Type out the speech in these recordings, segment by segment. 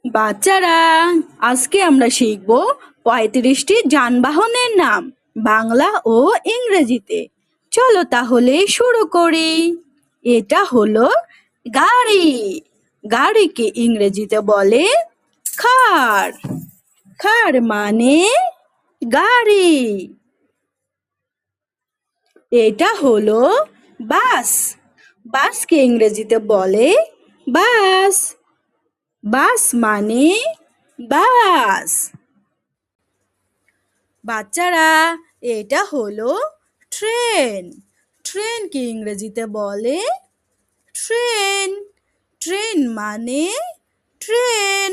বাচ্চারা, আজকে আমরা শিখব ৩৫টি যানবাহনের নাম বাংলা ও ইংরেজিতে। চলো তাহলে শুরু করি। এটা হলো গাড়ি। গাড়িকে ইংরেজিতে বলে কার। কার মানে গাড়ি। এটা হলো বাস। বাসকে ইংরেজিতে বলে বাস। বাস মানে বাস। বাচ্চারা, এটা হলো ট্রেন। ট্রেনকে ইংরেজিতে বলে ট্রেন। ট্রেন মানে ট্রেন।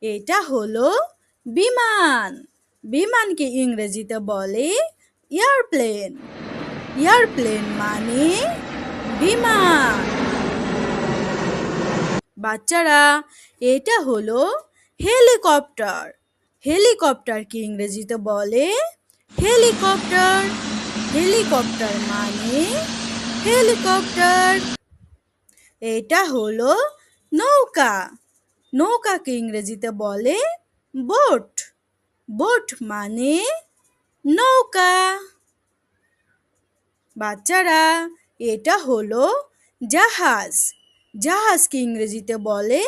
এটা হলো বিমান। বিমানকে ইংরেজিতে বলে এয়ারপ্লেন। এয়ারপ্লেন মানে বিমান। বাচ্চারা, এটা হলো হেলিকপ্টার। হেলিকপ্টারকে ইংরেজিতে বলে হেলিকপ্টার। হেলিকপ্টার মানে হেলিকপ্টার। এটা হলো নৌকা। নৌকাকে ইংরেজিতে বলে বোট। বোট মানে নৌকা। বাচ্চারা, এটা হলো জাহাজ। জাহাজকে ইংরেজিতে বলে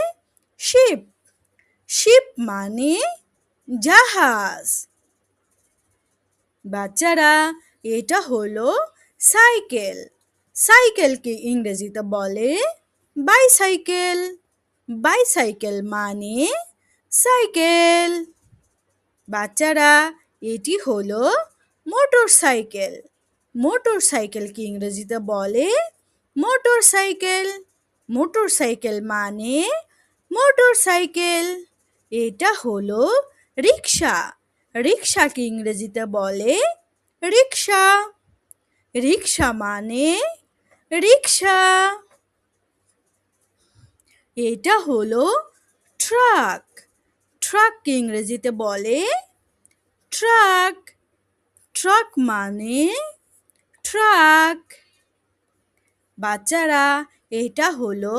শিপ। শিপ মানে জাহাজ। বাচ্চারা, এটা হলো সাইকেল। সাইকেলকে ইংরেজিতে বলে বাইসাইকেল। বাইসাইকেল মানে সাইকেল। বাচ্চারা, এটি হলো মোটর সাইকেল। মোটর সাইকেলকে ইংরেজিতে বলে মোটর সাইকেল। মোটর সাইকেল মানে মোটর সাইকেল। এটা হলো রিক্সা। রিক্সাকে ইংরেজিতে বলে রিক্সা। রিক্সা মানে রিক্সা। এটা হলো ট্রাক। ট্রাককে ইংরেজিতে বলে ট্রাক। ট্রাক মানে ট্রাক। বাচ্চারা, এটা হলো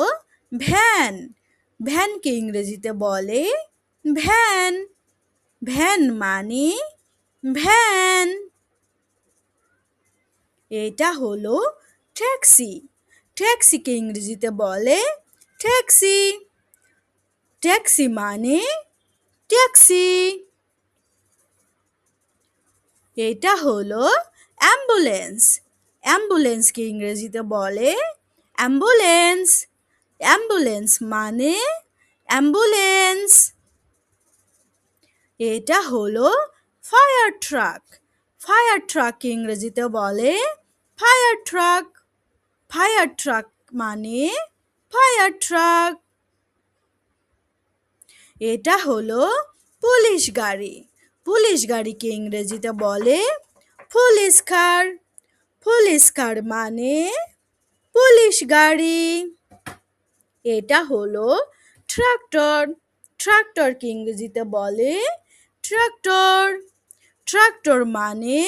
ভ্যান। ভ্যানকে ইংরেজিতে বলে ভ্যান। ভ্যান মানে ভ্যান। এটা হলো ট্যাক্সি। ট্যাক্সিকে ইংরেজিতে বলে ট্যাক্সি। ট্যাক্সি মানে ট্যাক্সি। এটা হলো অ্যাম্বুলেন্স। অ্যাম্বুলেন্সকে ইংরেজিতে বলে অ্যাম্বুলেন্স। অ্যাম্বুলেন্স মানে অ্যাম্বুলেন্স। এটা হলো ফায়ার ট্রাক। ফায়ার ট্রাককে ইংরেজিতে বলে ফায়ার ট্রাক। ফায়ার ট্রাক মানে ফায়ার ট্রাক। এটা হলো পুলিশ গাড়ি। পুলিশ গাড়িকে ইংরেজিতে বলে পুলিশ কার। পুলিশ কার মানে পুলিশ গাড়ি। এটা হলো ট্রাক্টর। ট্রাক্টরকে ইংরেজিতে বলে ট্রাক্টর। ট্রাক্টর মানে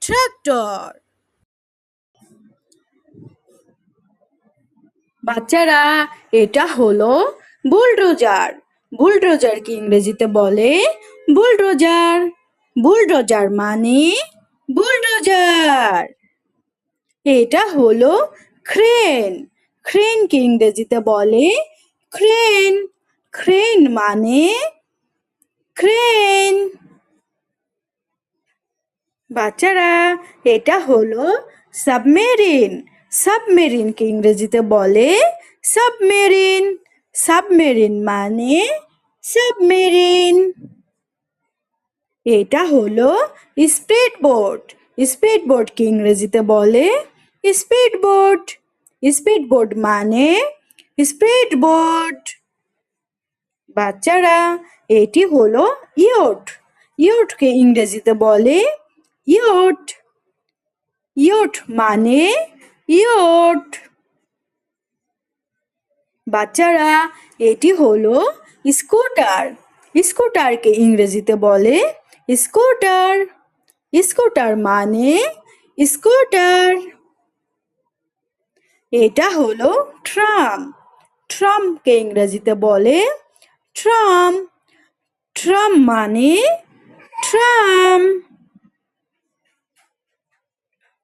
ট্রাক্টর। বাচ্চারা, এটা হলো বুলডোজার। বুলডোজারকে ইংরেজিতে বলে বুলডোজার। বুলডোজার মানে বুলডোজার। এটা হলো ক্রেন। ক্রেনকে ইংরেজিতে বলে ক্রেন। ক্রেন মানে ক্রেন। বাচ্চারা, এটা হলো সাবমেরিন। সাবমেরিনকে ইংরেজিতে বলে সাবমেরিন। সাবমেরিন মানে সাবমেরিন। এটা হলো স্পিড বোট। স্পিড বোটকে ইংরেজিতে বলে স্পিড বোট। স্পিড বোট মানে স্পিড বোট। বাচ্চারা, এটি হলো ইয়ট। ইয়টকে ইংরেজিতে বলে ইয়ট। ইয়ট মানে ইয়ট। বাচ্চারা, এটি হলো স্কুটার। স্কুটারকে ইংরেজিতে বলে স্কুটার। স্কুটার মানে স্কুটার। এটা হলো ট্রাম। ট্রামকে ইংরেজিতে বলে ট্রাম। ট্রাম মানে ট্রাম।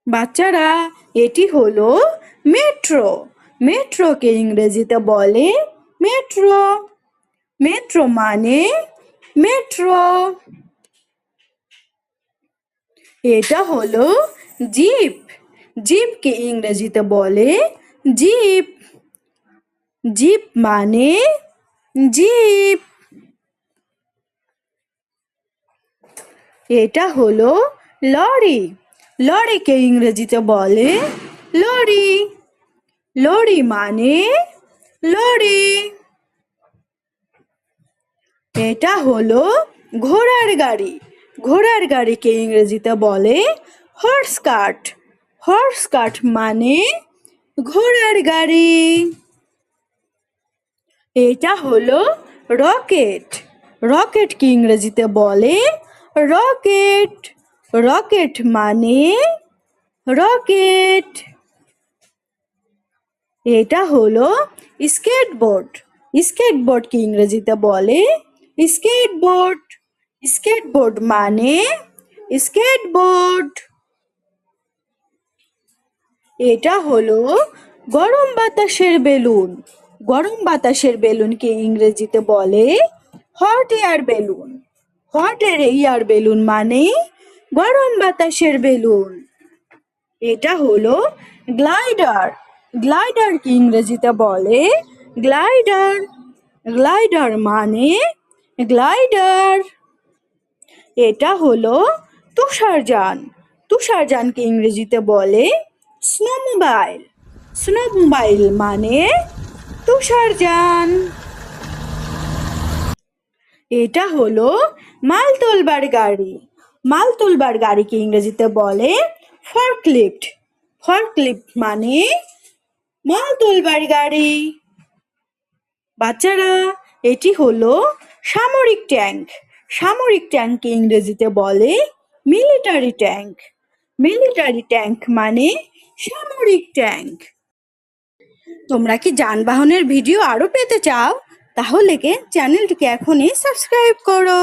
বাচ্চারা, এটি হলো মেট্রো। মেট্রোকে ইংরেজিতে বলে মেট্রো। মেট্রো মানে মেট্রো। এটা হলো জিপ। জিপকে ইংরেজিতে বলে জিপ। জিপ মানে জিপ। এটা হলো লরি। লরিকে ইংরেজিতে বলে লরি। লরি মানে লরি। এটা হলো ঘোড়ার গাড়ি। ঘোড়ার গাড়িকে ইংরেজিতে বলে হর্স কার্ট। হর্স কার্ট মানে ঘোড়ার গাড়ি। এটা হলো রকেট। রকেটকে ইংরেজিতে বলে রকেট। রকেট মানে রকেট। এটা হলো স্কেটবোর্ড। স্কেটবোর্ডকে ইংরেজিতে বলে স্কেটবোর্ড। স্কেটবোর্ড মানে স্কেটবোর্ড। এটা হলো গরম বাতাসের বেলুন। গরম বাতাসের বেলুনকে ইংরেজিতে বলে hot air balloon. Hot air balloon মানে গরম বাতাসের বেলুন। এটা হলো গ্লাইডার। গ্লাইডারকে ইংরেজিতে বলে গ্লাইডার। গ্লাইডার মানে গ্লাইডার। এটা হলো তুষারযান। তুষারযানকে ইংরেজিতে বলে স্নোমোবাইল। স্নোমোবাইল মানে তুষারযান। এটা হলো মাল তোলবার গাড়ি। মাল তোলবার গাড়িকে ইংরেজিতে বলে ফর্কলিফট। ফর্কলিফট মানে মাল তোলবার গাড়ি। বাচ্চারা, এটি হলো সামরিক ট্যাঙ্ক। সামরিক ট্যাঙ্ককে ইংরেজিতে বলে মিলিটারি ট্যাঙ্ক। মিলিটারি ট্যাঙ্ক মানে সামরিক ট্যাঙ্ক। তোমরা কি যানবাহনের ভিডিও আরো পেতে চাও? তাহলে চ্যানেলটিকে এখনই সাবস্ক্রাইব করো।